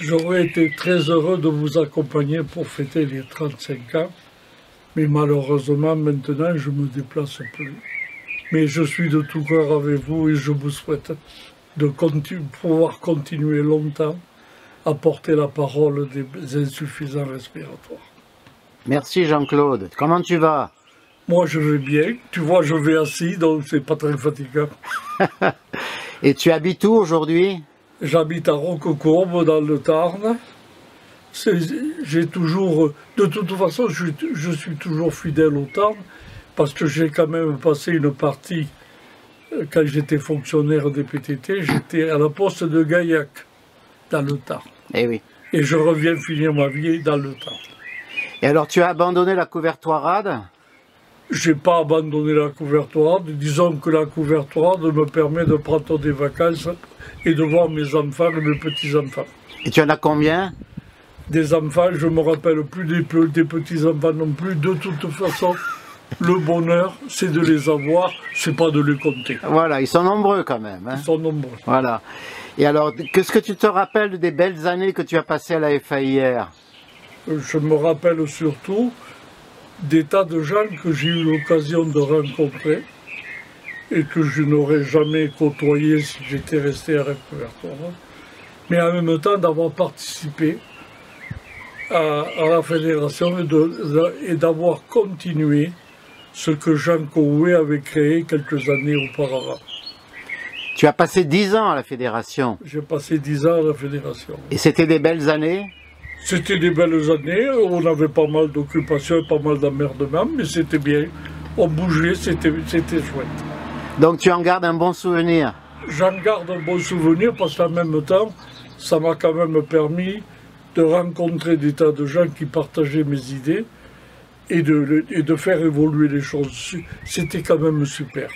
J'aurais été très heureux de vous accompagner pour fêter les 35 ans, mais malheureusement maintenant je me déplace plus. Mais je suis de tout cœur avec vous et je vous souhaite de pouvoir continuer longtemps à porter la parole des insuffisants respiratoires. Merci Jean-Claude. Comment tu vas? Moi je vais bien, tu vois je vais assis donc c'est pas très fatigant. Et tu habites où aujourd'hui? J'habite à Roquecourbe dans le Tarn. J'ai toujours, de toute façon je suis toujours fidèle au Tarn parce que j'ai quand même passé une partie, quand j'étais fonctionnaire des PTT, j'étais à la poste de Gaillac dans le Tarn. Eh oui. Et je reviens finir ma vie dans le Tarn. Et alors tu as abandonné la couvertoirade? J'ai pas abandonné la couvertoirade. Disons que la couvertoirade me permet de prendre des vacances et de voir mes enfants et mes petits-enfants. Et tu en as combien? Des enfants, je me rappelle plus des petits-enfants non plus. De toute façon, le bonheur, c'est de les avoir, c'est pas de les compter. Voilà, ils sont nombreux quand même. Hein. Ils sont nombreux. Voilà. Et alors, qu'est-ce que tu te rappelles des belles années que tu as passées à la FAIR? Je me rappelle surtout des tas de gens que j'ai eu l'occasion de rencontrer et que je n'aurais jamais côtoyé si j'étais resté à la couvertoirade. Mais en même temps d'avoir participé à la fédération et d'avoir continué ce que Jean Coué avait créé quelques années auparavant. Tu as passé 10 ans à la fédération. J'ai passé 10 ans à la fédération. Et c'était des belles années? C'était des belles années, on avait pas mal d'occupations, pas mal d'emmerdements, mais c'était bien. On bougeait, c'était chouette. Donc tu en gardes un bon souvenir? J'en garde un bon souvenir parce qu'en même temps, ça m'a quand même permis de rencontrer des tas de gens qui partageaient mes idées et de faire évoluer les choses. C'était quand même super.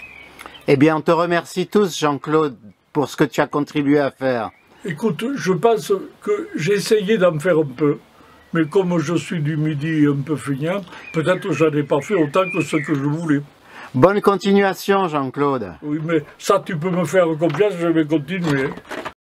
Eh bien, on te remercie tous, Jean-Claude, pour ce que tu as contribué à faire. Écoute, je pense que j'ai essayé d'en faire un peu, mais comme je suis du Midi et un peu feignant, peut-être que j'en ai pas fait autant que ce que je voulais. Bonne continuation, Jean-Claude. Oui, mais ça, tu peux me faire confiance, je vais continuer.